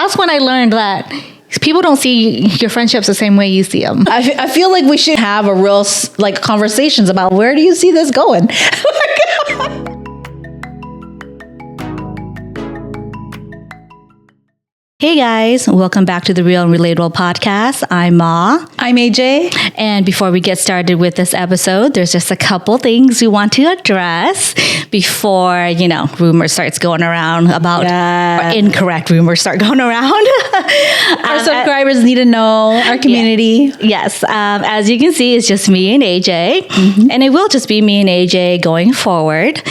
that's when I learned that people don't see your friendships the same way you see them. I feel like we should have a real conversations about where do you see this going? Hey guys, welcome back to the Real and Relatable podcast. I'm Ma. I'm AJ. And before we get started with this episode, there's just a couple things we want to address before, rumors starts going around about, or incorrect rumors start going around. Our subscribers need to know, our community. Yes. As you can see, it's just me and AJ. Mm-hmm. And it will just be me and AJ going forward.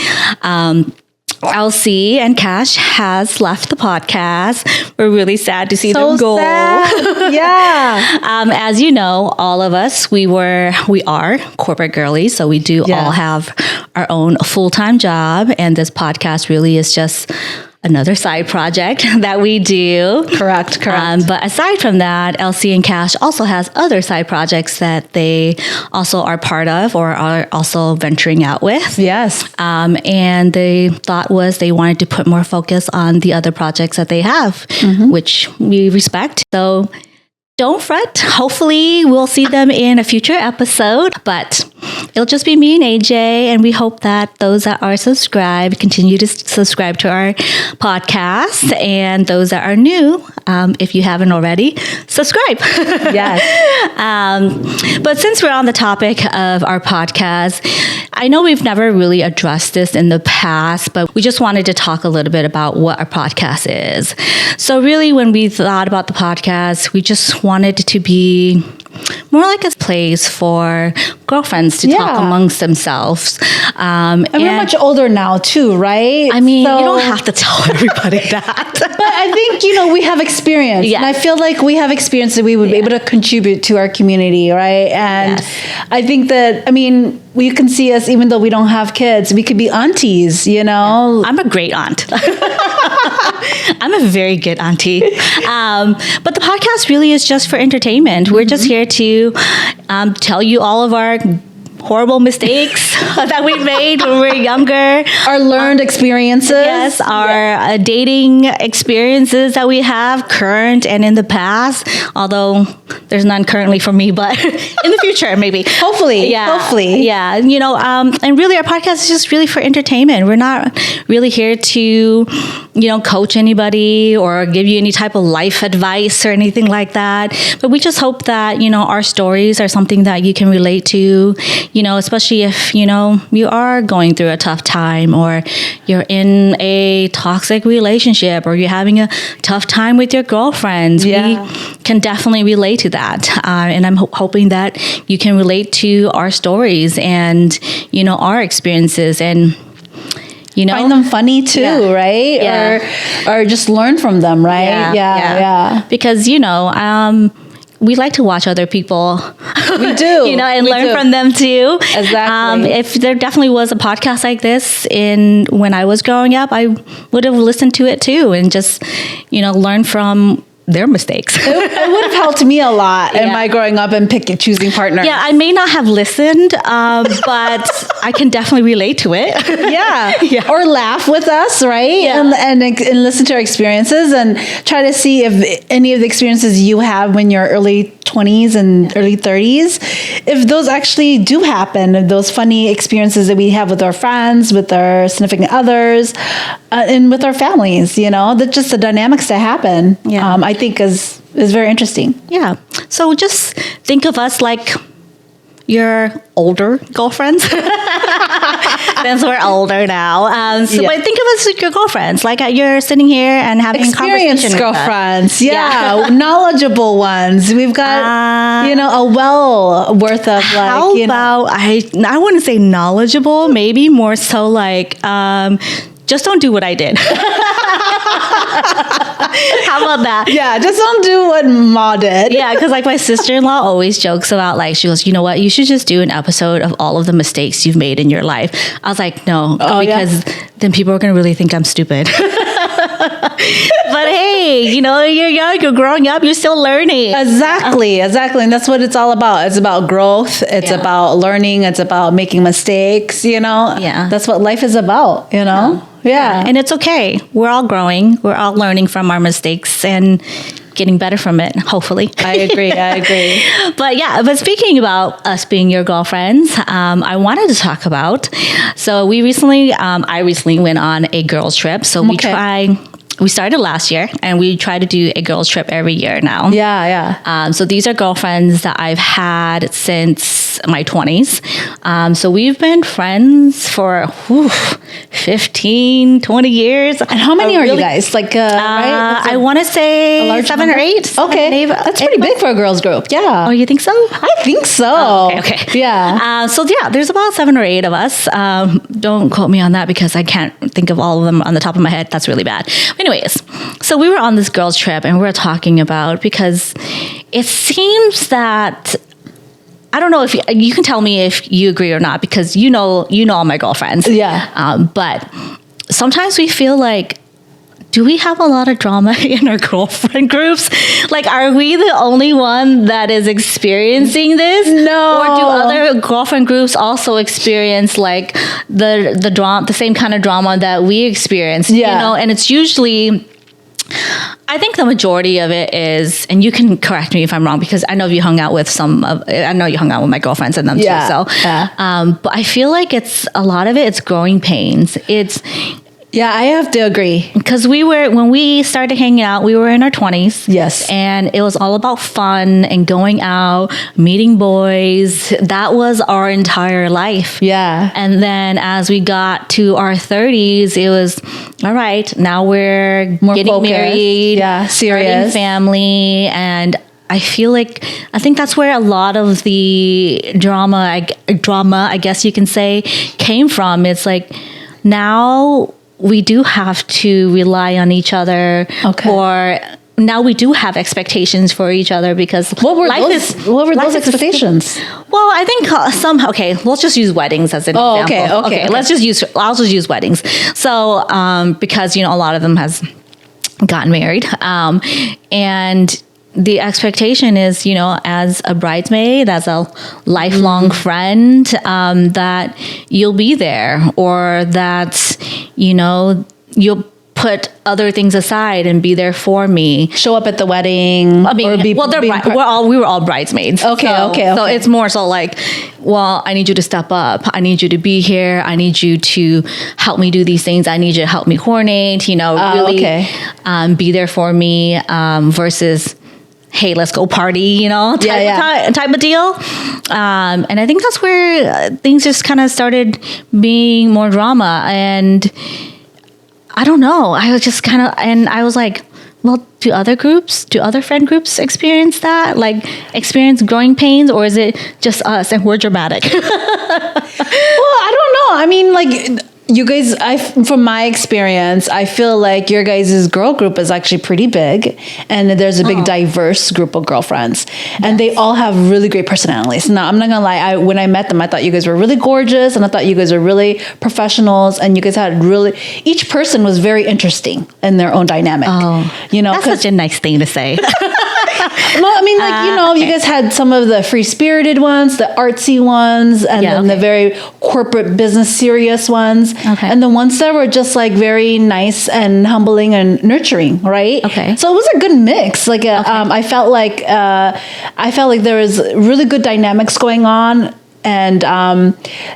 LC and Cash has left the podcast. We're really sad to see them go. Sad. Yeah. As you know, all of us, we are corporate girlies, so we do all have our own full-time job, and this podcast really is just another side project that we do. Correct. But aside from that, LC and Cash also has other side projects that they also are part of or are also venturing out with. Yes. And the thought was they wanted to put more focus on the other projects that they have, which we respect. So don't fret. Hopefully we'll see them in a future episode, but it'll just be me and AJ, and we hope that those that are subscribed continue to subscribe to our podcast, and those that are new, if you haven't already, subscribe. Yes. But since we're on the topic of our podcast, I know we've never really addressed this in the past, but we just wanted to talk a little bit about what our podcast is. So really, when we thought about the podcast, we just wanted it to be more like a place for girlfriends to talk amongst themselves. And we're much older now too, right? I mean, you don't have to tell everybody that. But I think, we have experience. Yeah. And I feel like we have experience that we would be able to contribute to our community, right? And I think that, you can see us, even though we don't have kids, we could be aunties, Yeah. I'm a great aunt. I'm a very good auntie. But the podcast really is just for entertainment. We're just here to tell you all of our horrible mistakes that we made when we were younger. Our learned experiences. Yes, our dating experiences that we have, current and in the past. Although there's none currently for me, but in the future, maybe. Hopefully. Yeah. And really our podcast is just really for entertainment. We're not really here to, coach anybody or give you any type of life advice or anything like that. But we just hope that, our stories are something that you can relate to, especially if, you are going through a tough time, or you're in a toxic relationship, or you're having a tough time with your girlfriends. Yeah. We can definitely relate to that. And I'm hoping that you can relate to our stories and, our experiences, and find them funny too, right? Yeah. Or just learn from them, right? Yeah. Because, we like to watch other people. We do. And learn from them too. Exactly. If there definitely was a podcast like this when I was growing up, I would have listened to it too and just, learn from their mistakes. It would have helped me a lot in my growing up and choosing partners. Yeah, I may not have listened, but I can definitely relate to it. Yeah. Or laugh with us, right? Yeah. And listen to our experiences and try to see if any of the experiences you have when you're early 20s and early 30s, if those actually do happen, if those funny experiences that we have with our friends, with our significant others, and with our families, that just the dynamics that happen, I think is very interesting. Yeah. So just think of us like your older girlfriends. Since we're older now. But think of us like your girlfriends. Like you're sitting here and having experienced girlfriends. Yeah. Knowledgeable ones. We've got, a well worth of how about, I wouldn't say knowledgeable, maybe more so like, just don't do what I did. How about that? Yeah, just don't do what Ma did. Yeah, because my sister-in-law always jokes about she goes, you know what? You should just do an episode of all of the mistakes you've made in your life. I was like, no, because then people are going to really think I'm stupid. But hey, you're young, you're growing up, you're still learning. Exactly. And that's what it's all about. It's about growth. It's about learning. It's about making mistakes, Yeah. That's what life is about, Yeah. And it's okay. We're all growing. We're all learning from our mistakes and getting better from it, hopefully. I agree. But speaking about us being your girlfriends, I wanted to talk about, so I recently went on a girls trip. So we started last year and we try to do a girls trip every year now. Yeah. So these are girlfriends that I've had since my 20s. So we've been friends for 15, 20 years. And how many are you guys? Like, right? I want to say 7 or 8. Okay. That's pretty big for a girls group. Yeah. Oh, you think so? I think so. Oh, okay. Yeah. There's about 7 or 8 of us. Don't quote me on that because I can't think of all of them on the top of my head. That's really bad. Anyways, so we were on this girls trip and we were talking about, because it seems that, I don't know if you can tell me if you agree or not, because you know all my girlfriends. Yeah. But sometimes we feel like, do we have a lot of drama in our girlfriend groups? Like, are we the only one that is experiencing this? No. Or do other girlfriend groups also experience like the drama, the same kind of drama that we experience? Yeah. You know, and it's usually, I think the majority of it is, and you can correct me if I'm wrong, because I know you hung out with my girlfriends and them too. So, but I feel like a lot of it's growing pains. Yeah, I have to agree. Because when we started hanging out, we were in our 20s. Yes. And it was all about fun and going out, meeting boys. That was our entire life. Yeah. And then as we got to our 30s, it was, all right, now we're More getting focused. married. Yeah, serious. Starting family. And I think that's where a lot of the drama, I guess you can say, came from. It's like, now we do have to rely on each other. Okay. Or now we do have expectations for each other, because What were those expectations? Well, I think let's just use weddings as an example. Okay. I'll just use weddings. So, because, a lot of them has gotten married. And the expectation is, as a bridesmaid, as a lifelong friend, that you'll be there, or that, you'll put other things aside and be there for me. Show up at the wedding. I mean, we were all bridesmaids. Okay. So it's more so like, well, I need you to step up. I need you to be here. I need you to help me do these things. I need you to help me coordinate, be there for me, versus, hey, let's go party, type of deal. And I think that's where things just kind of started being more drama. And I don't know. I was just I was like, well, do other friend groups experience that? Like, experience growing pains, or is it just us and we're dramatic? Well, I don't know. I mean, like, you guys, from my experience, I feel like your guys' girl group is actually pretty big, and there's a big diverse group of girlfriends, and they all have really great personalities. Now, I'm not gonna lie, when I met them, I thought you guys were really gorgeous, and I thought you guys were really professionals, and you guys had each person was very interesting in their own dynamic. That's such a nice thing to say. Well, I mean, you guys had some of the free-spirited ones, the artsy ones, and then the very corporate business serious ones. Okay. And the ones that were just like very nice and humbling and nurturing, right? Okay. So it was a good mix. Like, I felt like there was really good dynamics going on. And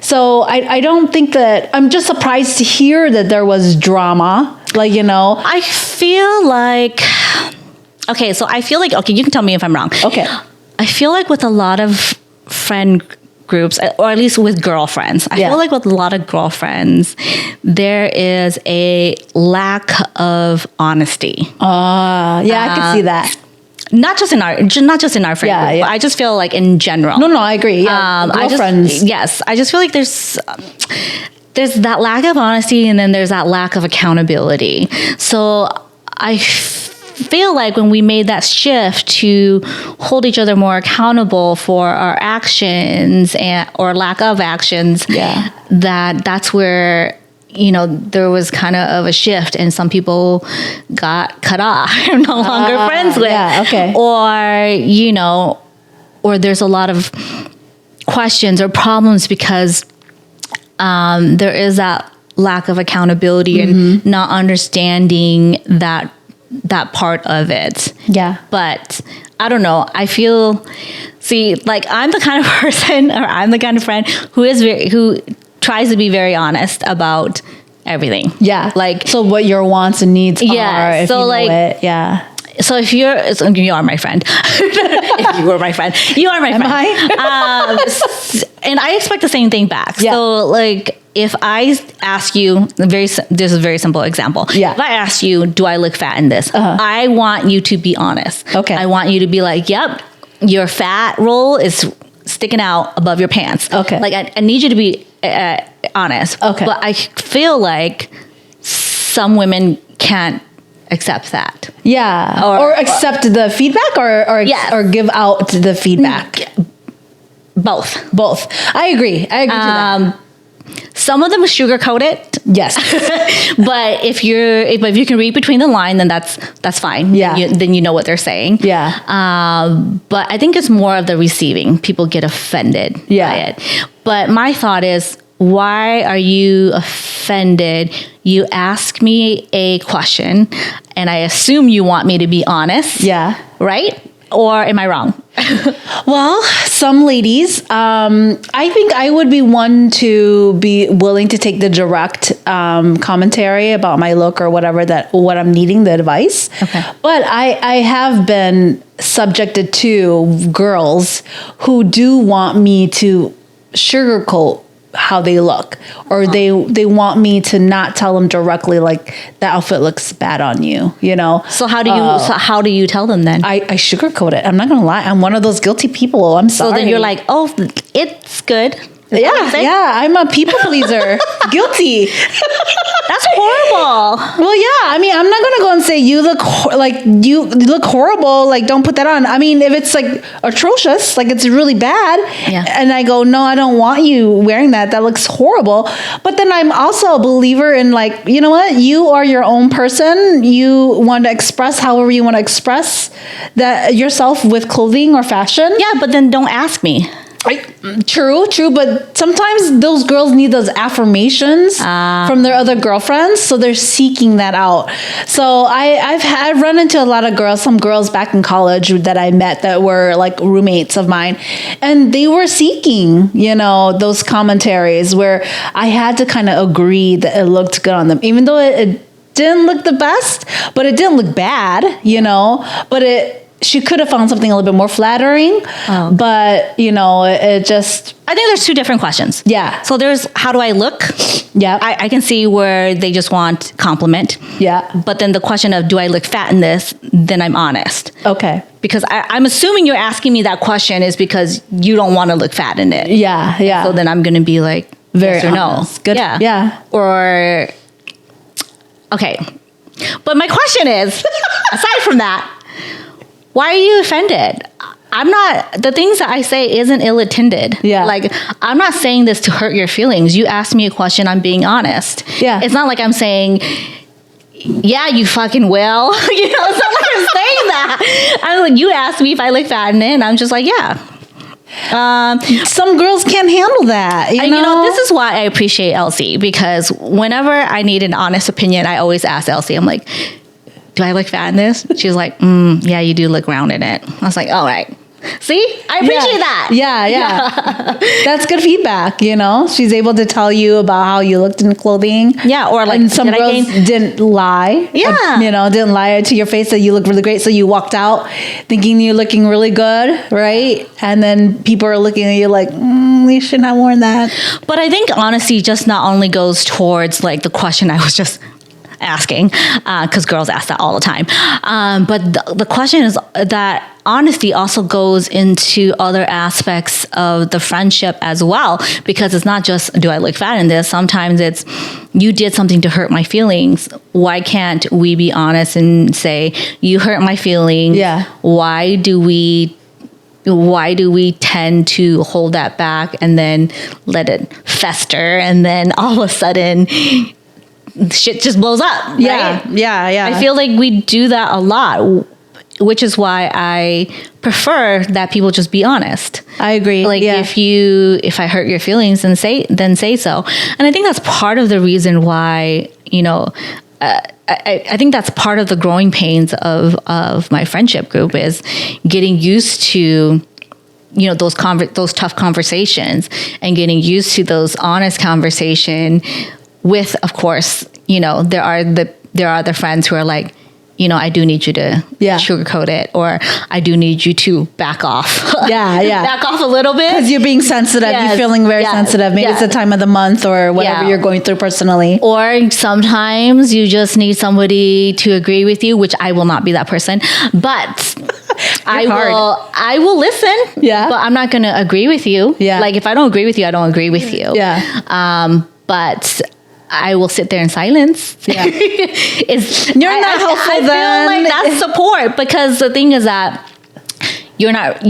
so I don't think that, I'm just surprised to hear that there was drama. Like, I feel like, you can tell me if I'm wrong. Okay. I feel like with a lot of friend groups, or at least with girlfriends, I feel like with a lot of girlfriends, there is a lack of honesty. I can see that. Not just in our friend group, but I just feel like in general. No, I agree. Yeah, girlfriends. I just feel like there's that lack of honesty, and then there's that lack of accountability. So I feel like when we made that shift to hold each other more accountable for our actions or lack of actions, that's where there was kind of a shift, and some people got cut off, no longer friends with. Yeah, okay. Or there's a lot of questions or problems because there is that lack of accountability and not understanding that part of it. Yeah. But I don't know. I feel, like I'm the kind of person, or I'm the kind of friend who tries to be very honest about everything. Yeah. Like, so what your wants and needs are, if so you know like, it. Yeah. So if you are my friend. If you were my friend, you are my friend. And I expect the same thing back. Yeah. So like, if I ask you, this is a very simple example. Yeah. If I ask you, do I look fat in this? I want you to be honest. Okay. I want you to be like, yep, your fat roll is sticking out above your pants. Okay. Like I need you to be honest. Okay. But I feel like some women can't accept that. Yeah. Or accept the feedback or give out the feedback. Both. I agree to that. Some of them sugarcoat it. Yes. But if you can read between the line, then that's fine. Yeah. Then you know what they're saying. Yeah. But I think it's more of the receiving. People get offended by it. But my thought is, why are you offended? You ask me a question and I assume you want me to be honest. Yeah. Right? Or am I wrong? Well, some ladies, I think I would be one to be willing to take the direct commentary about my look or what I'm needing, the advice. Okay. But I have been subjected to girls who do want me to sugarcoat how they look, or they want me to not tell them directly, like, that outfit looks bad on you, you know? So how do you tell them then? I sugarcoat it. I'm not gonna lie. I'm one of those guilty people. I'm sorry. So then you're like, oh, it's good. I'm a people pleaser. Guilty. That's horrible. Well, yeah. I mean, I'm not gonna go and say you look horrible. Like, don't put that on. I mean, if it's like atrocious, like it's really bad, and I go, no, I don't want you wearing that. That looks horrible. But then I'm also a believer in, like, you know what? You are your own person. You want to express however you want to express that yourself with clothing or fashion. Yeah, but then don't ask me. True, but sometimes those girls need those affirmations from their other girlfriends, so they're seeking that out. So I've run into a lot of girls, some girls back in college that I met that were like roommates of mine, and they were seeking, those commentaries where I had to kind of agree that it looked good on them, even though it didn't look the best, but it didn't look bad, but she could have found something a little bit more flattering, but it just... I think there's two different questions. Yeah. So there's, how do I look? Yeah. I can see where they just want compliment. Yeah. But then the question of, do I look fat in this? Then I'm honest. Okay. Because I'm assuming you're asking me that question is because you don't want to look fat in it. Yeah. So then I'm going to be like, very yes or honest. no. Good. Yeah. Or, okay. But my question is, aside from that, why are you offended? The things that I say isn't ill-intended. Yeah. Like, I'm not saying this to hurt your feelings. You asked me a question, I'm being honest. Yeah. It's not like I'm saying, yeah, you fucking will. It's not like I'm saying that. I'm like, you asked me if I look fat in it, and I'm just like, yeah. Some girls can't handle that. You know? This is why I appreciate Elsie, because whenever I need an honest opinion, I always ask Elsie. I'm like, do I look fat in this? She's like, yeah, you do look round in it. I was like, all right. See? I appreciate that. Yeah. That's good feedback, She's able to tell you about how you looked in clothing. Yeah, or like, and some girls didn't lie. Yeah. Didn't lie to your face that you look really great. So you walked out thinking you're looking really good, right? And then people are looking at you like, you shouldn't have worn that. But I think honesty just not only goes towards like the question I was just asking, because girls ask that all the time. But the question is that honesty also goes into other aspects of the friendship as well, because it's not just, do I look fat in this? Sometimes it's, you did something to hurt my feelings. Why can't we be honest and say, you hurt my feelings? Yeah. Why do we tend to hold that back and then let it fester, and then all of a sudden shit just blows up, right? Yeah. I feel like we do that a lot. which is why I prefer that people just be honest. I agree. Like if I hurt your feelings, then say so. And I think that's part of the reason why, I think that's part of the growing pains of my friendship group is getting used to, those tough conversations and getting used to those honest conversation with, of course, there are the friends who are like, I do need you to sugarcoat it, or I do need you to back off. Back off a little bit. Because you're being sensitive. Yes. You're feeling very sensitive. Maybe it's the time of the month or whatever you're going through personally. Or sometimes you just need somebody to agree with you, which I will not be that person. But I will listen. Yeah. But I'm not going to agree with you. Yeah. Like if I don't agree with you, I don't agree with you. Yeah. But I will sit there in silence. Yeah. You're not helpful I then. feel like that's support, because the thing is that you're not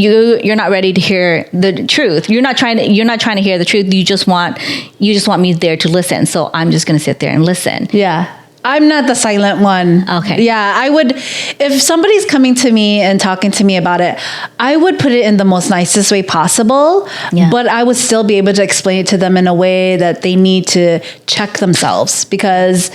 ready to hear the truth. You're not trying to hear the truth. You just want me there to listen. So I'm just going to sit there and listen. Yeah. I'm not the silent one. Okay. Yeah, I would, if somebody's coming to me and talking to me about it, I would put it in the most nicest way possible, but I would still be able to explain it to them in a way that they need to check themselves, because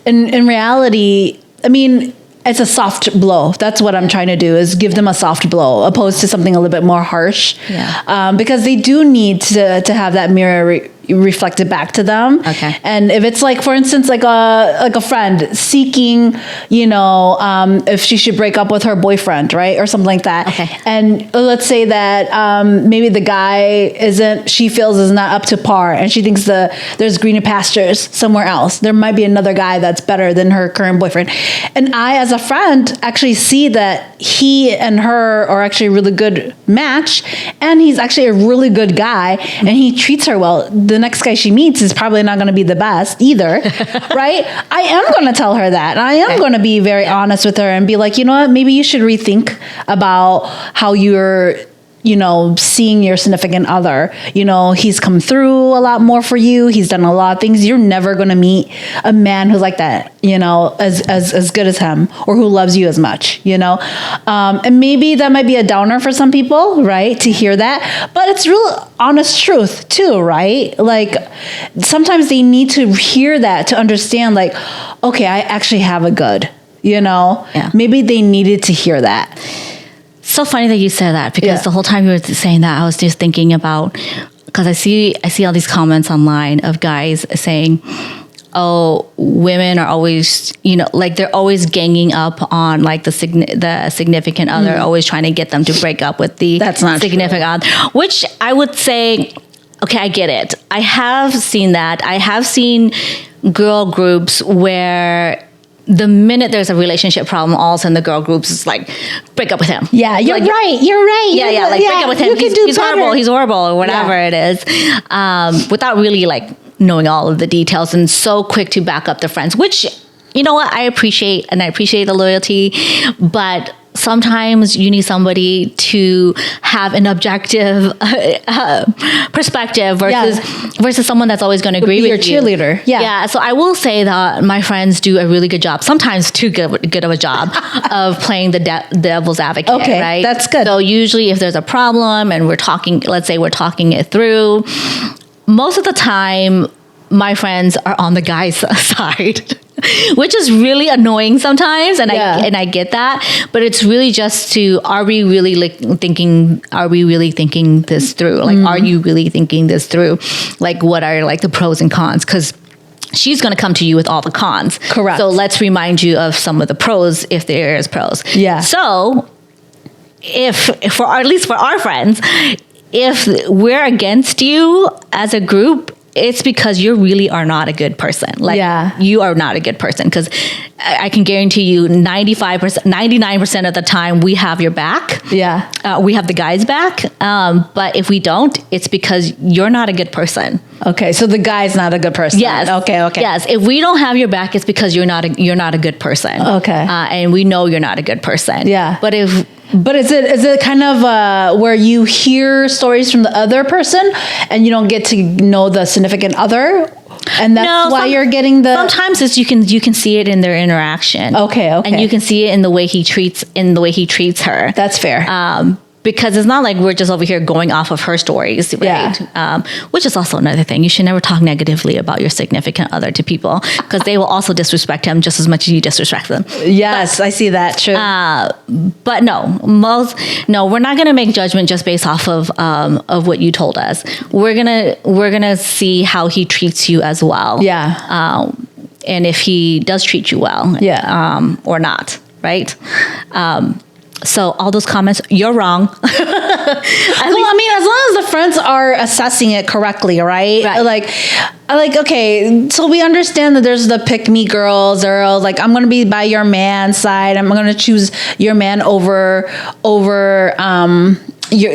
in reality, I mean, it's a soft blow. That's what I'm trying to do, is give them a soft blow opposed to something a little bit more harsh. Yeah. Because they do need to have that mirror reflected back to them. Okay. And if it's like, for instance, like a friend seeking, if she should break up with her boyfriend, right? Or something like that. Okay. And let's say that maybe the guy she feels is not up to par, and she thinks there's greener pastures somewhere else. There might be another guy that's better than her current boyfriend. And I, as a friend, actually see that he and her are actually a really good match, and he's actually a really good guy, and he treats her well. The next guy she meets is probably not going to be the best either, right? I am going to tell her that. I am going to be very honest with her and be like, you know what, maybe you should rethink about how you're, seeing your significant other. He's come through a lot more for you. He's done a lot of things. You're never going to meet a man who's like that, as good as him, or who loves you as much, and maybe that might be a downer for some people, right? To hear that, but it's real honest truth too, right? Like sometimes they need to hear that to understand, like, okay, I actually have a good, maybe they needed to hear that. So funny that you said that, because the whole time you were saying that, I was just thinking about, because I see all these comments online of guys saying, oh, women are always, like they're always ganging up on like the significant other, always trying to get them to break up with the significant other, which I would say, okay, I get it. I have seen that. I have seen girl groups where the minute there's a relationship problem, all of a sudden the girl groups is like, break up with him. Yeah, you're right. Yeah, like break up with him. He's horrible, or whatever it is, without really like knowing all of the details, and so quick to back up the friends, which, you know what, I appreciate the loyalty, but sometimes you need somebody to have an objective perspective versus someone that's always going to agree with you. Your cheerleader. Yeah. So I will say that my friends do a really good job, sometimes too good of a job of playing the devil's advocate. Okay, right? That's good. So usually if there's a problem and let's say we're talking it through, most of the time my friends are on the guy's side. Which is really annoying sometimes, and I get that, but it's really just are we really thinking this through? Like, are you really thinking this through? Like, what are like the pros and cons? Because she's going to come to you with all the cons. Correct. So let's remind you of some of the pros if there is pros. Yeah. So if at least for our friends, if we're against you as a group, it's because you really are not a good person. Like, you are not a good person, because I can guarantee you 99% of the time we have your back. Yeah. We have the guy's back. But if we don't, it's because you're not a good person. Okay. So the guy's not a good person. Yes. Okay. Yes. If we don't have your back, it's because you're not a good person. Okay. And we know you're not a good person. Yeah. But is it kind of where you hear stories from the other person and you don't get to know the significant other? And that's why you're getting the... Sometimes it's you can see it in their interaction. Okay. And you can see it in the way he treats her. That's fair. Because it's not like we're just over here going off of her stories, right? Yeah. Which is also another thing. You should never talk negatively about your significant other to people, because they will also disrespect him just as much as you disrespect them. Yes, I see that. True. But no, we're not going to make judgment just based off of what you told us. We're gonna see how he treats you as well. Yeah. And if he does treat you well. Yeah. Or not, right? So all those comments, you're wrong. I mean, as long as the friends are assessing it correctly, right? Like, okay, so we understand that there's the pick me girls, or like, I'm going to be by your man's side. I'm going to choose your man over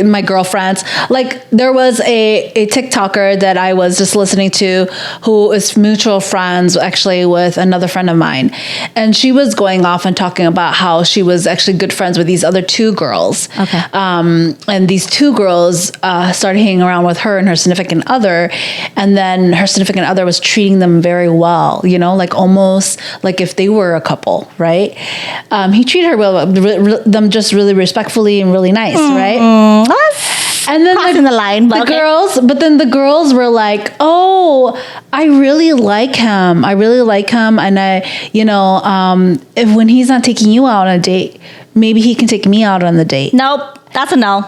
my girlfriends. Like, there was a TikToker that I was just listening to who is mutual friends actually with another friend of mine. And she was going off and talking about how she was actually good friends with these other two girls. Okay. And these two girls started hanging around with her and her significant other. And then her significant other was treating them very well, like almost like if they were a couple, right? He treated her well, them just really respectfully and really nice, right? And then crossing the line, but the girls were like, "Oh, I really like him. And if when he's not taking you out on a date, maybe he can take me out on the date." Nope, that's a no.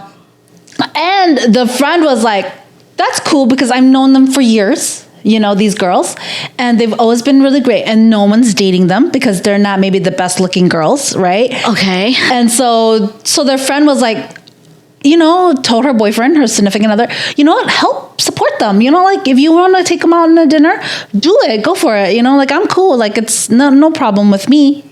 And the friend was like, "That's cool, because I've known them for years. These girls, and they've always been really great, and no one's dating them because they're not maybe the best looking girls, right?" Okay. And so their friend was like, told her boyfriend, her significant other, help support them. Like, if you want to take them out on a dinner, do it, go for it. Like, I'm cool. Like, it's no problem with me,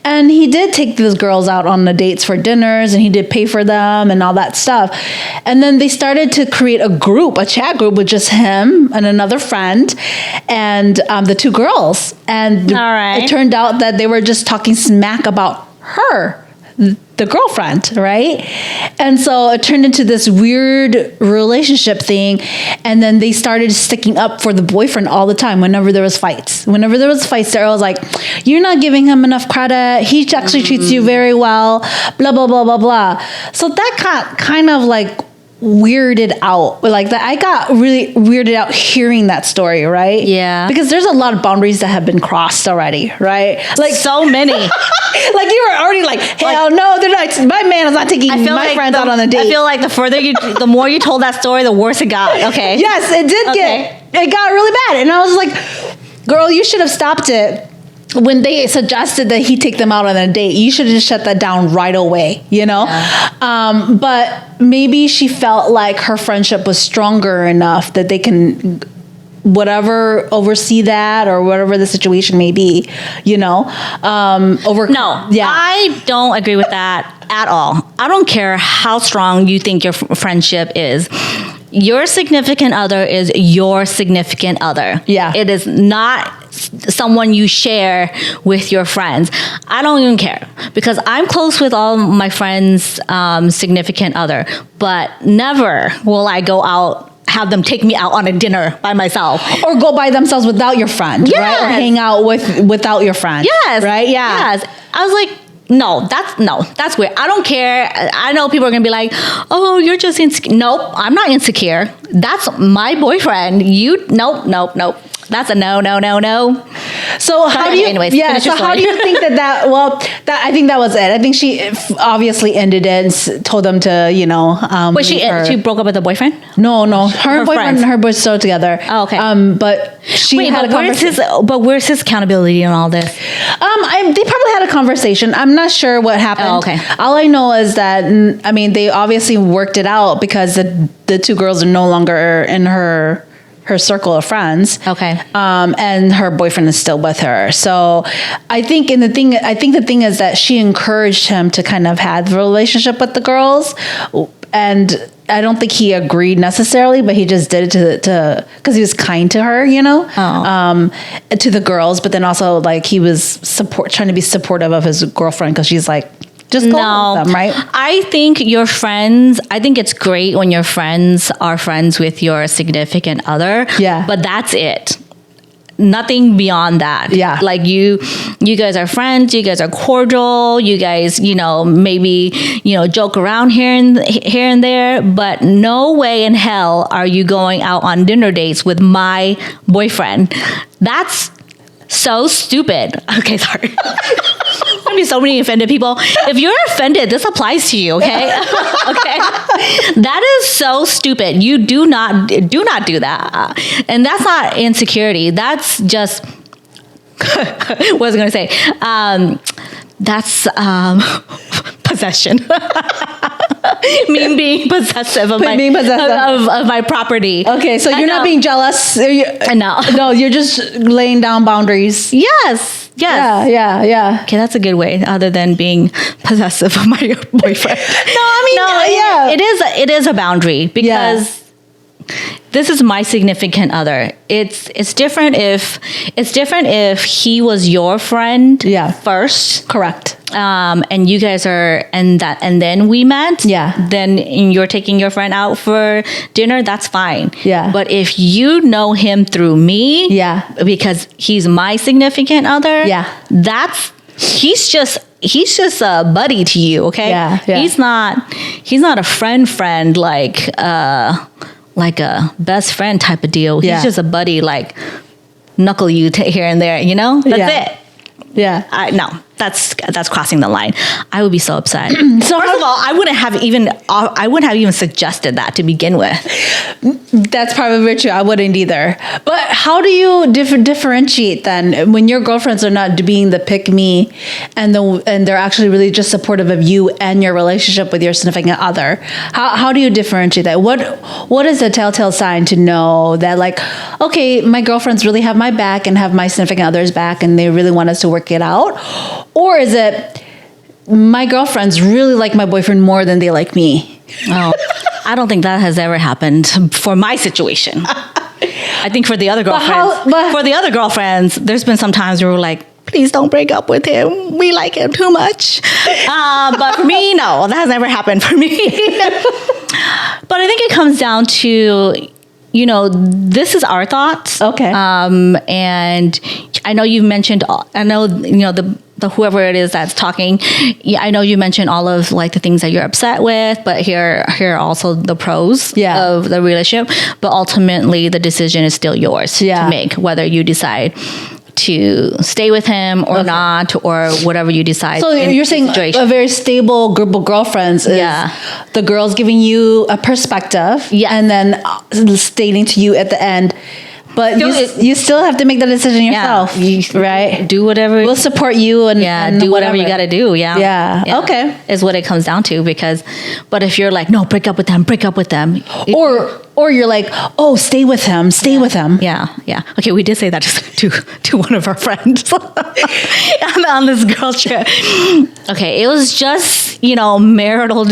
And he did take those girls out on the dates for dinners, and he did pay for them and all that stuff. And then they started to create a chat group with just him and another friend and the two girls. And it turned out that they were just talking smack about her, the girlfriend, right? And so it turned into this weird relationship thing. And then they started sticking up for the boyfriend all the time whenever there was fights. They're always like, "You're not giving him enough credit. He actually treats you very well, blah, blah, blah, blah, blah." So that got kind of like weirded out. Like, that I got really weirded out hearing that story, right? Yeah. Because there's a lot of boundaries that have been crossed already, right? Like, so many. Like, you were already like, hell no, they're not. My man is not taking my friends out on a date. I feel like the more you told that story, the worse it got. Okay. Yes, it did it got really bad. And I was like, girl, you should have stopped it. When they suggested that he take them out on a date, you should have just shut that down right away, Yeah. But maybe she felt like her friendship was stronger enough that they can oversee that, or whatever the situation may be, No, I don't agree with that at all. I don't care how strong you think your friendship is. Your significant other is your significant other. Yeah. It is not someone you share with your friends. I don't even care, because I'm close with all my friends' significant other, but never will I go out, have them take me out on a dinner by myself, or go by themselves without your friend, right? Or hang out without your friend. Yes. Right? Yeah. Yes. I was like, that's weird. I don't care. I know people are going to be like, "Oh, you're just insecure." Nope, I'm not insecure. That's my boyfriend. Nope. That's a no. So how do you? Anyways, so how do you think that? Well, I think that was it. I think she obviously ended it and told them to, Wait, she broke up with the boyfriend? No. Her boyfriend friends. and her boy still together. Oh, okay. But she had a conversation. Where's his accountability in all this? They probably had a conversation. I'm not sure what happened. Oh, okay. All I know is that they obviously worked it out, because the two girls are no longer in her circle of friends. Okay. And her boyfriend is still with her. So I think the thing is that she encouraged him to kind of have a relationship with the girls, and I don't think he agreed necessarily, but he just did it to because he was kind to her, to the girls, but then also like he was trying to be supportive of his girlfriend, because she's like, just go with them, right? I think it's great when your friends are friends with your significant other. Yeah. But that's it. nothing beyond that. Yeah. Like you guys are friends, you guys are cordial, you guys, maybe, joke around here and there, but no way in hell are you going out on dinner dates with my boyfriend. That's so stupid. Okay, sorry. There'll be so many offended people. If you're offended, this applies to you, okay? Okay. That is so stupid. You do not do that. And that's not insecurity. That's just what was I going to say? That's possession. Me being possessive of my property. Okay, so you're not being jealous. No, you're just laying down boundaries. Yes. Yeah. Okay, that's a good way, other than being possessive of my boyfriend. It is a boundary because this is my significant other. It's different if he was your friend first. Correct. And you guys and then we met. Yeah. Then you're taking your friend out for dinner. That's fine. Yeah. But if you know him through me. Yeah. Because he's my significant other. Yeah. He's just a buddy to you. Okay. Yeah. He's not a friend like a best friend type of deal. He's just a buddy, like knuckle you here and there. That's it. Yeah. No, that's crossing the line. I would be so upset. So first of all, I wouldn't have even suggested that to begin with. That's probably true. I wouldn't either. But how do you differentiate then when your girlfriends are not being the pick me and they're actually really just supportive of you and your relationship with your significant other? How do you differentiate that? What is a telltale sign to know that, like, okay, my girlfriends really have my back and have my significant other's back and they really want us to work it out? Or is it my girlfriends really like my boyfriend more than they like me? Oh, I don't think that has ever happened for my situation. I think for the other girlfriends, there's been some times where we're like, please don't break up with him. We like him too much. But for me, no, that has never happened for me. But I think it comes down to, this is our thoughts. Okay. And I know you've mentioned, the whoever it is that's talking, I know you mentioned all of like the things that you're upset with, but here are also the pros of the relationship. But ultimately, the decision is still yours to make, whether you decide to stay with him or not, or whatever you decide. So you're saying a very stable group of girlfriends is the girls giving you a perspective and then stating to you at the end, but you still have to make the decision yourself, right? Do whatever. We'll support you and do whatever you got to do. Yeah. Okay. Is what it comes down to, but if you're like, no, break up with them. Or you're like, oh, stay with him. Yeah. Okay, we did say that to one of our friends on this girl trip. Okay, it was just, marital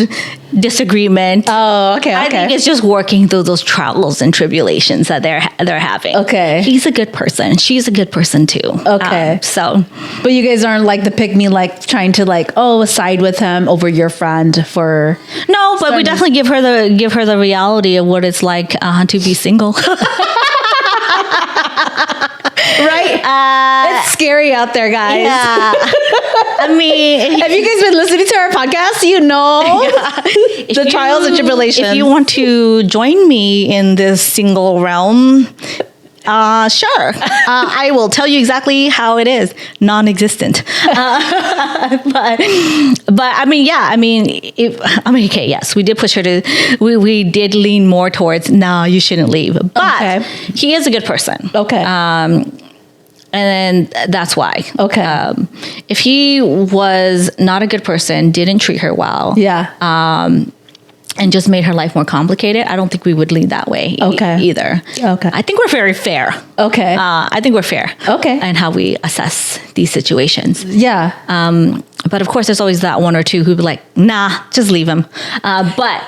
disagreement. Oh, okay. I think it's just working through those trials and tribulations that they're having. Okay. He's a good person. She's a good person too. Okay. But you guys aren't like the pick me, like trying to side with him over your friend for. No, but we definitely give her the reality of what it's like to be single. Right? It's scary out there, guys. Yeah. I mean, have you guys been listening to our podcast? The trials and tribulations. If you want to join me in this single realm, sure. I will tell you exactly how it is. Non-existent. But I mean, okay, yes, we did push her we did lean more towards, no, you shouldn't leave. But he is a good person. Okay. And that's why. Okay. If he was not a good person, didn't treat her well. Yeah. And just made her life more complicated, I don't think we would lead that way either. Okay. I think we're very fair. Okay. I think we're fair. Okay. And how we assess these situations. Yeah. But of course, there's always that one or two who'd be like, nah, just leave him. But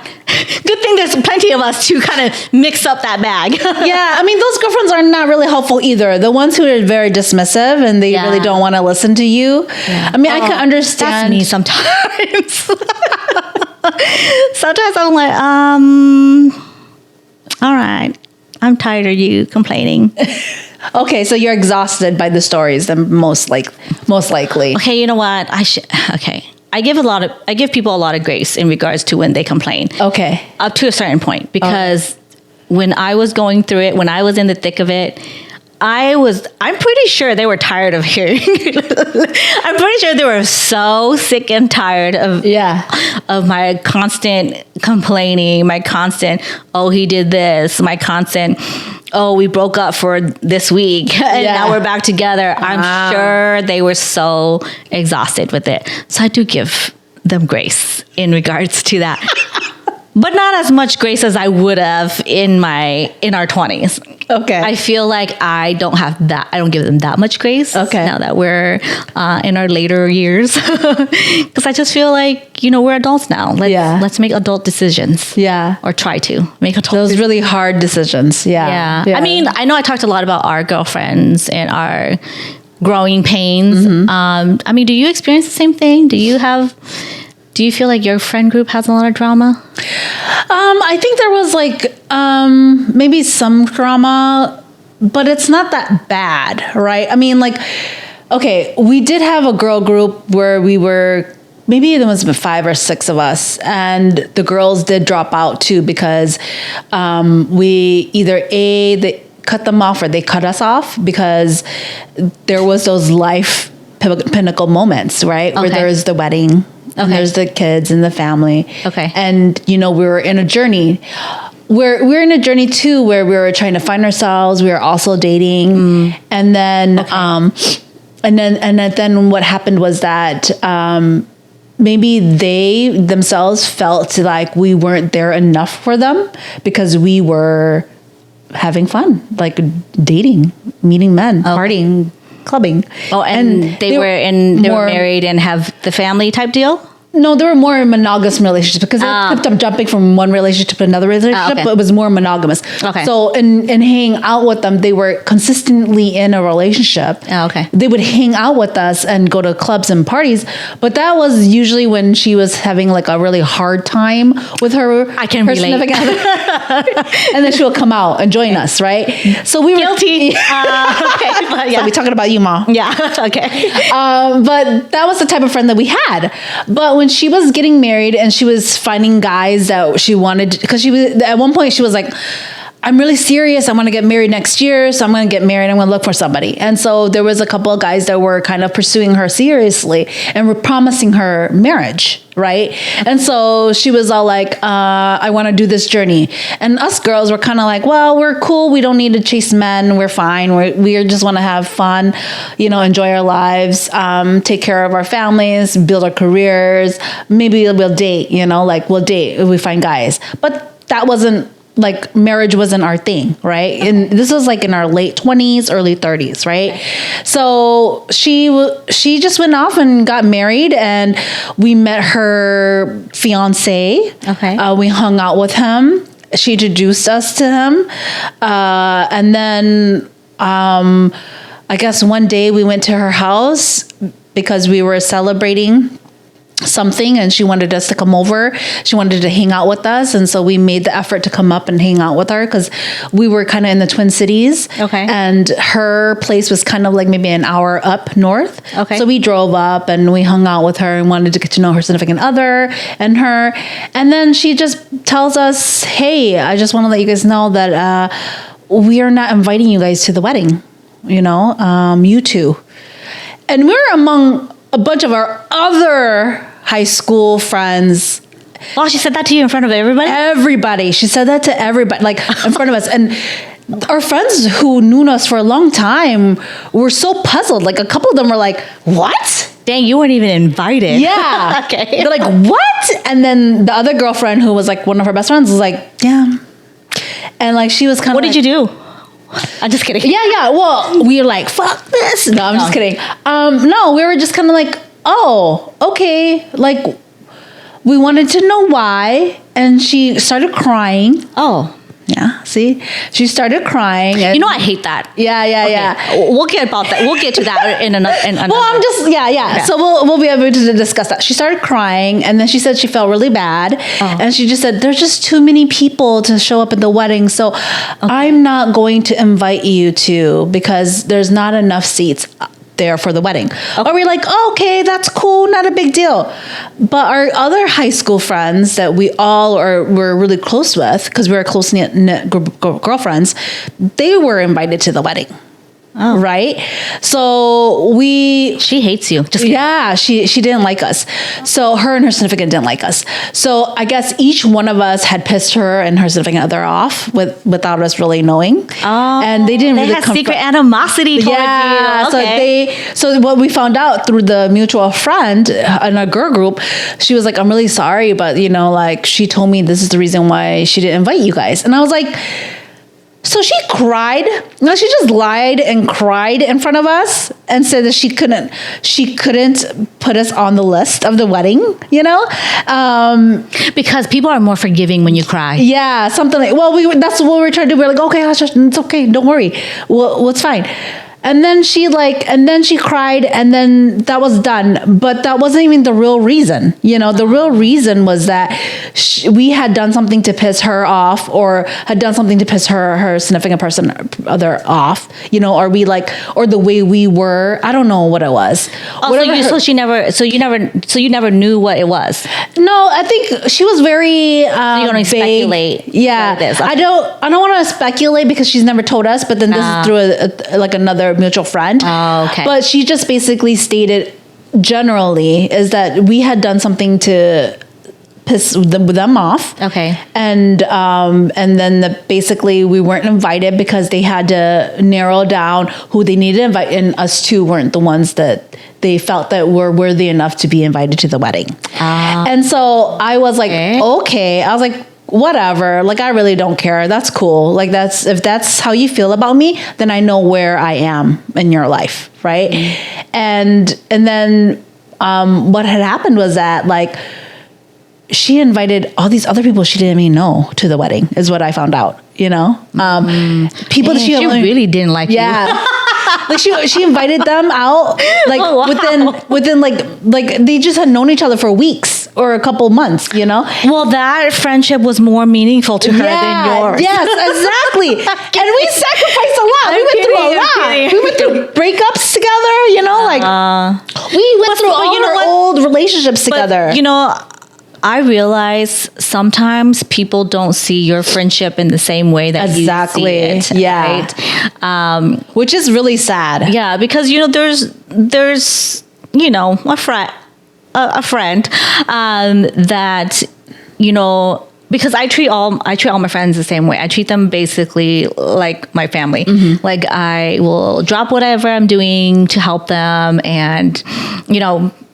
good thing there's plenty of us to kind of mix up that bag. Yeah. I mean, those girlfriends are not really helpful either. The ones who are very dismissive and they really don't want to listen to you. Yeah. I mean, I can understand. That's me sometimes. Sometimes I'm like, all right, I'm tired of you complaining. Okay, so you're exhausted by the stories, then most likely. Okay, you know what? I give people a lot of grace in regards to when they complain. Okay. Up to a certain point, because when I was going through it, when I was in the thick of it, I'm pretty sure they were tired of hearing. I'm pretty sure they were so sick and tired of my constant complaining, my constant, oh, he did this, my constant, oh, we broke up for this week and now we're back together. I'm sure they were so exhausted with it. So I do give them grace in regards to that. But not as much grace as I would have in our 20s. Okay. I feel like I don't give them that much grace. Okay. Now that we're in our later years. Because I just feel like, we're adults now. Let's make adult decisions. Yeah. Or try to make those really hard decisions. Yeah. I mean, I know I talked a lot about our girlfriends and our growing pains. Mm-hmm. I mean, do you experience the same thing? Do you feel like your friend group has a lot of drama? I think there was maybe some drama, but it's not that bad, right? I mean, okay, we did have a girl group where we were, maybe there was 5 or 6 of us, and the girls did drop out too because we either they cut them off or they cut us off because there was those life pinnacle moments, right? Okay. Where there's the wedding. And there's the kids and the family. Okay. And, we were in a journey. We're in a journey too, where we were trying to find ourselves. We were also dating. And then, then what happened was that, maybe they themselves felt like we weren't there enough for them because we were having fun, like dating, meeting men, partying, clubbing. Oh, and they were married and have the family type deal? No, they were more monogamous relationships because they kept on jumping from one relationship to another relationship, but it was more monogamous. Okay. So in hanging out with them, they were consistently in a relationship. Oh, okay. They would hang out with us and go to clubs and parties, but that was usually when she was having a really hard time with her significant other. And then she would come out and join us, right? So we were guilty. Okay, but So we're talking about you, Ma. Yeah. Okay. But that was the type of friend that we had. But when she was getting married and she was finding guys that she wanted, because she was at one point she was like, I'm really serious. I want to get married next year. So I'm going to get married. I'm going to look for somebody. And so there was a couple of guys that were kind of pursuing her seriously and were promising her marriage. Right. And so she was all like, I want to do this journey. And us girls were kind of like, well, we're cool. We don't need to chase men. We're fine. We just want to have fun, enjoy our lives, take care of our families, build our careers. Maybe we'll date, we'll date if we find guys. But that wasn't, marriage wasn't our thing, right? And this was in our late 20s, early 30s, right? So she just went off and got married, and we met her fiance. Okay. We hung out with him. She introduced us to him. And then I guess one day we went to her house because we were celebrating something and she wanted us to come over. She wanted to hang out with us. And so we made the effort to come up and hang out with her because we were kind of in the Twin Cities. Okay. And her place was kind of maybe an hour up north. Okay. So we drove up and we hung out with her and wanted to get to know her significant other and her. And then she just tells us, hey, I just want to let you guys know that we are not inviting you guys to the wedding. You two. And we're among a bunch of our other high school friends. Oh, she said that to you in front of everybody? Everybody. She said that to everybody, in front of us. And our friends who knew us for a long time were so puzzled. A couple of them were like, what? Dang, you weren't even invited. Yeah. Okay. They're like, what? And then the other girlfriend who was one of her best friends was like, yeah. And she was kind of What did you do? I'm just kidding. Yeah. Well, we were like, fuck this. No, I'm just kidding. No, we were just kind of oh, okay. We wanted to know why. And she started crying. Oh. Yeah. See, she started crying. And, You know, I hate that. Yeah. We'll get about that. We'll get to that in another. Well, I'm just yeah. So we'll be able to discuss that. She started crying, and then she said she felt really bad, and she just said there's just too many people to show up at the wedding, so I'm not going to invite you to because there's not enough seats there for the wedding. Or we're like, oh, okay, that's cool, not a big deal. But our other high school friends that we all were really close with, because we were close knit girlfriends, they were invited to the wedding. Oh. Right. So she hates you. Just yeah, she didn't like us. So her and her significant didn't like us. So I guess each one of us had pissed her and her significant other off without us really knowing. Oh, and they didn't really had secret animosity towards you. Okay. So what we found out through the mutual friend in our girl group, she was like, I'm really sorry, but like she told me this is the reason why she didn't invite you guys. And I was like, so she cried. No, she just lied and cried in front of us and said that she couldn't put us on the list of the wedding, because people are more forgiving when you cry. Yeah, something like. Well, that's what we're trying to do. We're like, okay, it's okay, don't worry. Well, it's fine. And then she cried, and then that was done. But that wasn't even the real reason. The real reason was that we had done something to piss her off, or had done something to piss her significant person other off. Or the way we were. I don't know what it was. So you never knew what it was. No, I think she was very. You don't vague. speculate. Yeah, Okay. I don't want to speculate because she's never told us. But then this is through another mutual friend. Oh, okay. But she just basically stated generally is that we had done something to piss them off. Okay. And then basically we weren't invited because they had to narrow down who they needed to invite, and us two weren't the ones that they felt that were worthy enough to be invited to the wedding. And so I was like, okay. I was like, whatever, I really don't care. That's cool. If that's how you feel about me, then I know where I am in your life. Right. And then, what had happened was that she invited all these other people she didn't even know to the wedding is what I found out, people that she really didn't like you. Yeah. She invited them out within they just had known each other for weeks or a couple months, Well, that friendship was more meaningful to her than yours. Yes, exactly. And we sacrificed a lot. We went through a lot. We went through breakups together, we went through all our old relationships together. I realize sometimes people don't see your friendship in the same way that you see it. Yeah. Right? Which is really sad. Yeah, because there's a friend that because I treat all my friends the same way. I treat them basically like my family. Mm-hmm. I will drop whatever I'm doing to help them, and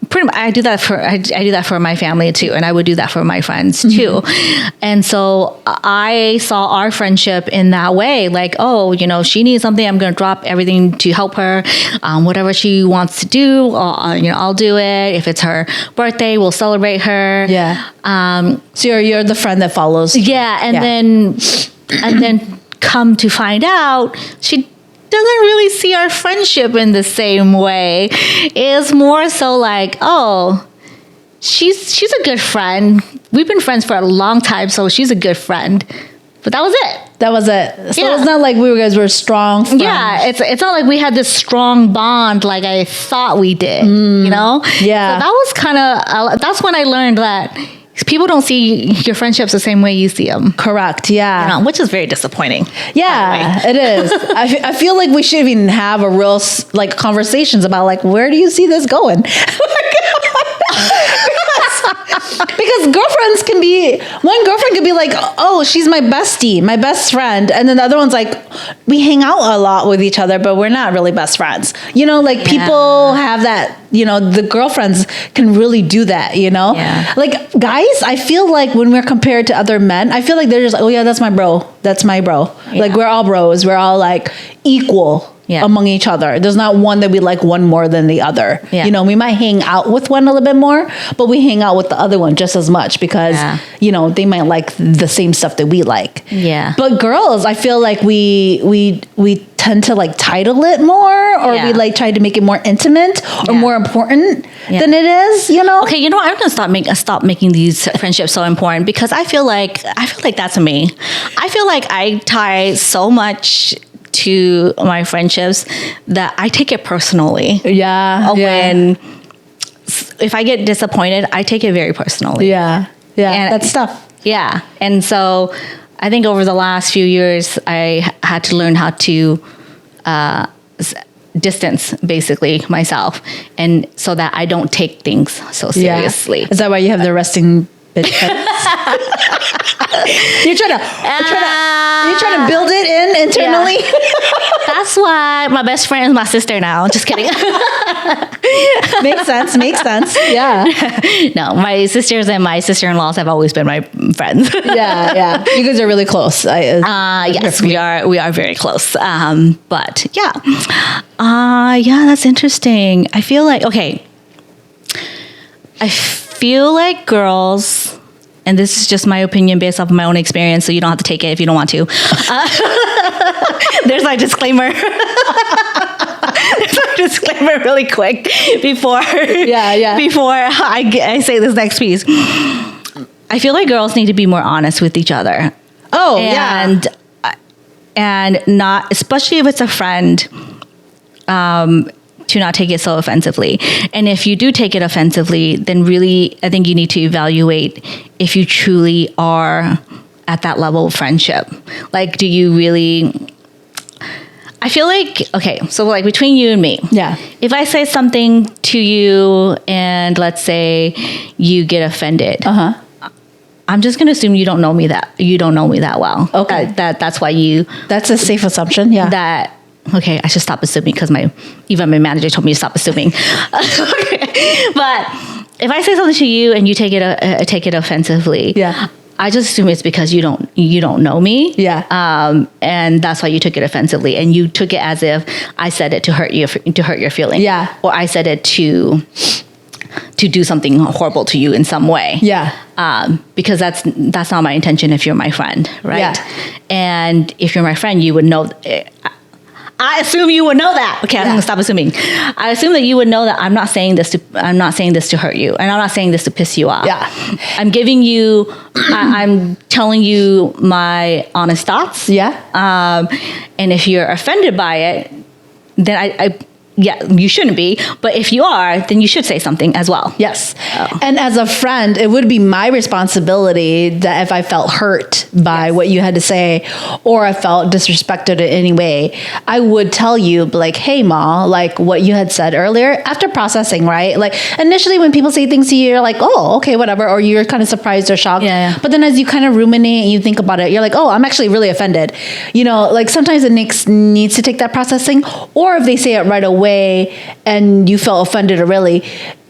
pretty much I do that for my family too, and I would do that for my friends too. And so I saw our friendship in that way. She needs something, I'm going to drop everything to help her. Whatever she wants to do, I'll do it. If it's her birthday, we'll celebrate her. Yeah. So you're the friend that follows. Yeah, and then come to find out, she doesn't really see our friendship in the same way. It's more so she's a good friend. We've been friends for a long time, so she's a good friend. But that was it. That was it. So it's not like we guys were strong friends. Yeah, it's not like we had this strong bond like I thought we did. Yeah. So that was kind of that's when I learned that people don't see your friendships the same way you see them. Correct. Yeah. Which is very disappointing. Yeah, it is. I feel like we should even have a real conversations about where do you see this going? Because girlfriends one girlfriend could be like, oh, she's my bestie, my best friend. And then the other one's like, we hang out a lot with each other, but we're not really best friends. People have that, the girlfriends can really do that, Yeah. Guys, I feel like when we're compared to other men, I feel like they're just like, oh yeah, that's my bro. That's my bro. Yeah. We're all bros. We're all equal. among each other. There's not one that we like one more than the other. Yeah. You know, we might hang out with one a little bit more, but we hang out with the other one just as much because, you know, they might like the same stuff that we like. Yeah. But girls, I feel like we tend to like title it more, or we like try to make it more intimate or more important than it is, you know? Okay, you know what? I'm gonna stop making these friendships so important, because I feel like that's me. I feel like I tie so much to my friendships that I take it personally. When if I get disappointed, I take it very personally. And that's tough. And so I think over the last few years, I had to learn how to distance basically myself, and so that I don't take things so seriously. Is that why you have the resting bitch face? You're trying to build it in internally. That's why my best friend is my sister now. Just kidding. Makes sense. Yeah. No, my sisters and my sister-in-laws have always been my friends. Yeah. You guys are really close. Yes, we are very close. But that's interesting. I feel like girls, and this is just my opinion based off of my own experience, so you don't have to take it if you don't want to. There's my disclaimer. Really quick before I say this next piece. I feel like girls need to be more honest with each other. And not, especially if it's a friend, to not take it so offensively. And if you do take it offensively, then really, I think you need to evaluate if you truly are at that level of friendship. Like, do you really... I feel like, okay, so like between you and me, if I say something to you and let's say you get offended, I'm just going to assume you don't know me that well. Okay. That's why you... That's a safe assumption, Okay, I should stop assuming because even my manager told me to stop assuming. But if I say something to you and you take it offensively, I just assume it's because you don't know me. And that's why you took it offensively, and you took it as if I said it to hurt your feelings. Or I said it to do something horrible to you in some way. Because that's not my intention if you're my friend, right? And if you're my friend, you would know. I assume you would know that. Okay, I'm gonna stop assuming. I assume that you would know that I'm not saying this to hurt you, and I'm not saying this to piss you off. I'm giving you. I'm telling you my honest thoughts. And if you're offended by it, then you shouldn't be. But if you are, then you should say something as well. And as a friend, it would be my responsibility that if I felt hurt by what you had to say, or I felt disrespected in any way, I would tell you, like, hey, Ma, like what you had said earlier, after processing, right? Like initially when people say things to you, you're like, oh, okay, whatever. Or you're kind of surprised or shocked. But then as you kind of ruminate and you think about it, you're like, oh, I'm actually really offended. You know, like sometimes it needs to take that processing, or if they say it right away, and you felt offended, or really,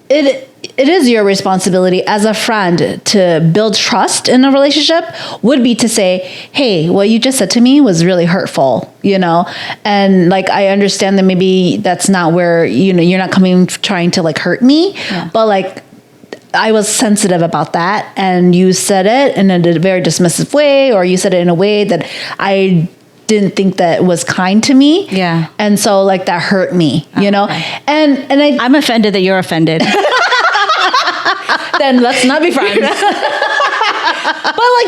it is your responsibility as a friend to build trust in a relationship. Would be to say, hey, what you just said to me was really hurtful, you know, and like I understand that maybe that's not where, you know, you're not trying to like hurt me, but like I was sensitive about that, and you said it in a very dismissive way, or you said it in a way that I didn't think that was kind to me. And so like that hurt me, you know? And I'm offended that you're offended. Then let's not be friends. But like,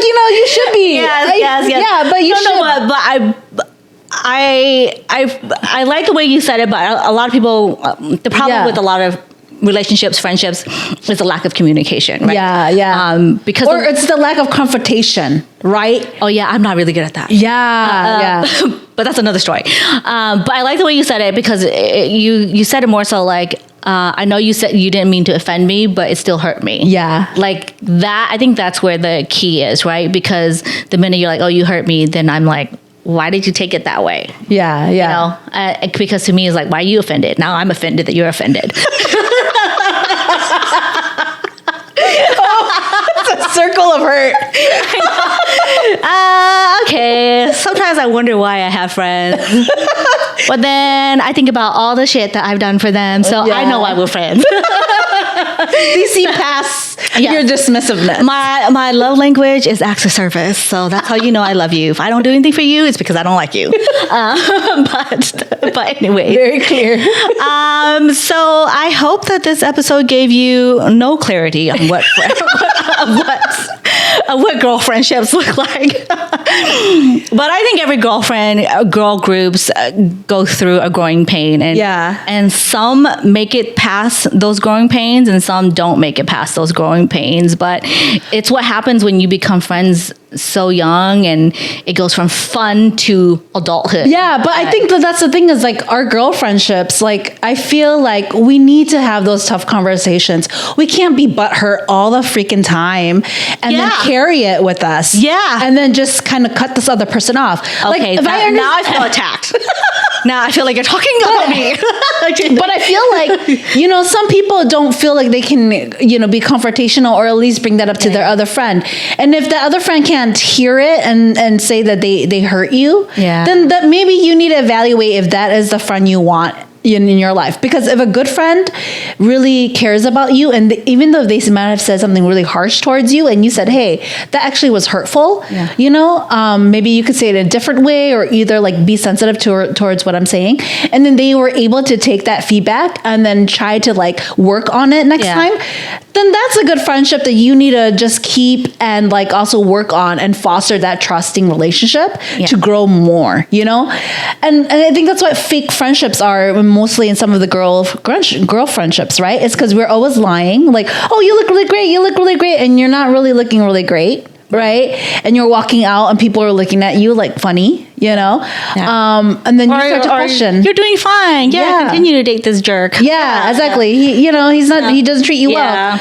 you know, you should be. Yes. Yeah, but you should. But I like the way you said it, but a lot of people, the problem with a lot of relationships, friendships, is the lack of communication, right? Because it's the lack of confrontation, right? Oh yeah, I'm not really good at that. But that's another story. But I like the way you said it, because you said it more so like, I know you said you didn't mean to offend me, but it still hurt me. Like that, I think that's where the key is, right? Because the minute you're like, oh, you hurt me, then I'm like, why did you take it that way? You know, because to me it's like, why are you offended? Now I'm offended that you're offended. It's a circle of hurt. Okay. Sometimes I wonder why I have friends. But then I think about all the shit that I've done for them. So I know why we're friends. You see past your dismissiveness. My love language is acts of service. So that's how you know I love you. If I don't do anything for you, it's because I don't like you. But anyway. Very clear. So I hope that this episode gave you no clarity on what girl friendships look like. But I think every girl groups go through a growing pain, and some make it past those growing pains, and some don't make it past those growing pains. But it's what happens when you become friends so young, and it goes from fun to adulthood. Yeah, but I think that's the thing is like our girl friendships, like I feel like we need to have those tough conversations. We can't be butthurt all the freaking time and then carry it with us. Yeah. And then just kind of cut this other person off. Okay, like, now I feel attacked. Now I feel like you're talking about me. But I feel like, some people don't feel like they can, be confrontational or at least bring that up to their other friend. And if the other friend can't hear it and say that they hurt you, then that maybe you need to evaluate if that is the friend you want in your life. Because if a good friend really cares about you, and even though they might have said something really harsh towards you, and you said, hey, that actually was hurtful, maybe you could say it a different way, or either like be sensitive towards what I'm saying, and then they were able to take that feedback and then try to like work on it next time, then that's a good friendship that you need to just keep and like also work on and foster that trusting relationship to grow more, and I think that's what fake friendships are mostly in some of the girl friendships, right? It's because we're always lying, like, oh, you look really great, and you're not really looking really great, right? And you're walking out and people are looking at you like funny, and then you start to question, you're doing fine, continue to date this jerk, exactly. He doesn't treat you well.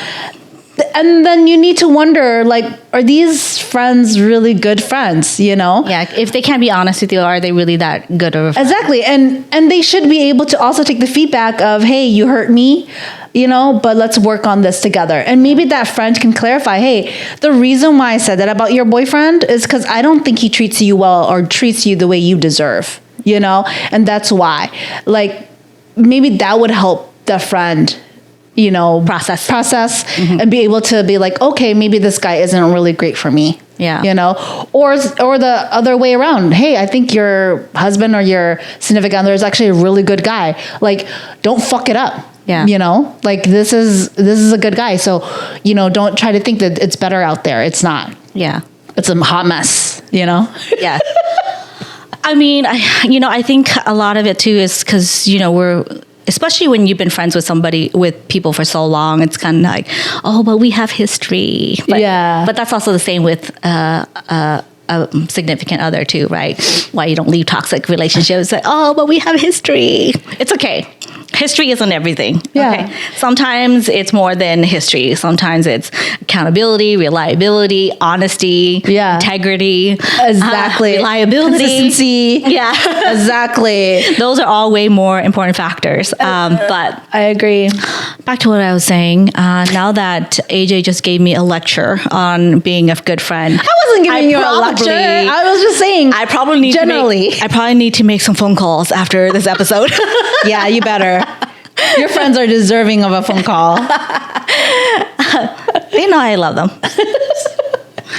And then you need to wonder, like, are these friends really good friends, Yeah, if they can't be honest with you, are they really that good of a friend? Exactly. And they should be able to also take the feedback of, hey, you hurt me, but let's work on this together. And maybe that friend can clarify, hey, the reason why I said that about your boyfriend is because I don't think he treats you well or treats you the way you deserve, and that's why. Like, maybe that would help the friend process and be able to be like, okay, maybe this guy isn't really great for me. Or the other way around. Hey, I think your husband or your significant other is actually a really good guy. Like, don't fuck it up. Like this is a good guy. So, don't try to think that it's better out there. It's not. Yeah. It's a hot mess, Yeah. I mean, I think a lot of it too is because, especially when you've been friends with people for so long, it's kind of like, oh, but we have history. But that's also the same with a significant other too, right? Why you don't leave toxic relationships? Like, oh, but we have history. It's okay. History isn't everything. Yeah. Okay. Sometimes it's more than history. Sometimes it's accountability, reliability, honesty, integrity, reliability, consistency. Yeah, exactly. Those are all way more important factors. But I agree. Back to what I was saying. Now that AJ just gave me a lecture on being a good friend, I wasn't giving you a lecture. I was just saying. I probably need to make some phone calls after this episode. Yeah, you better. Your friends are deserving of a phone call. They know I love them.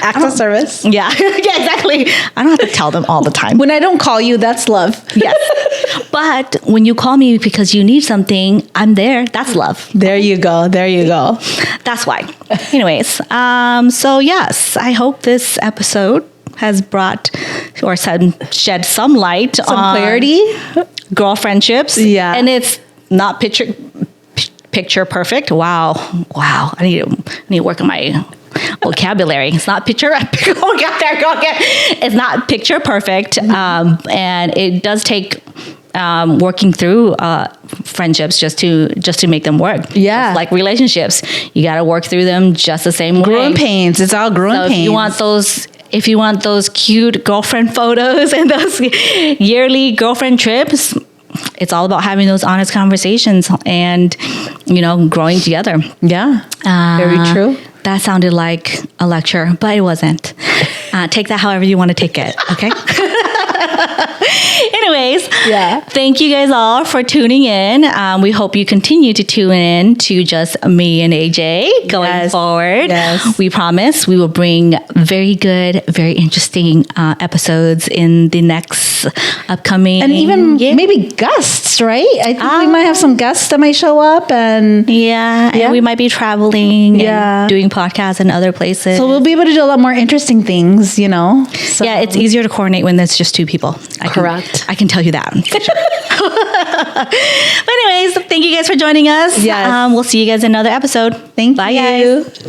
Acts of service. Yeah. Yeah, exactly. I don't have to tell them all the time. When I don't call you, that's love. Yes. But when you call me because you need something, I'm there. That's love. There you go. That's why. Anyways, so yes, I hope this episode has brought or shed some light on clarity, girl friendships. Yeah. And it's not picture perfect. Wow. I need to work on my vocabulary. It's not picture. It's not picture perfect. And it does take working through friendships just to make them work. Yeah. Just like relationships, you got to work through them just the same way. Growing pains. It's all growing pains. If you want those cute girlfriend photos and those yearly girlfriend trips, it's all about having those honest conversations and, growing together. Yeah. Very true. That sounded like a lecture, but it wasn't. Take that however you want to take it. Okay. Anyways, thank you guys all for tuning in. We hope you continue to tune in to just me and AJ going forward. Yes. We promise we will bring very good, very interesting episodes in the next upcoming, and even maybe guests, right? I think we might have some guests that might show up, and and we might be traveling and doing podcasts in other places. So we'll be able to do a lot more interesting things, you know. So. Yeah, it's easier to coordinate when there's just two people. Correct. I can tell you that. For sure. But anyways, thank you guys for joining us. Yes. We'll see you guys in another episode. Bye, you. Guys.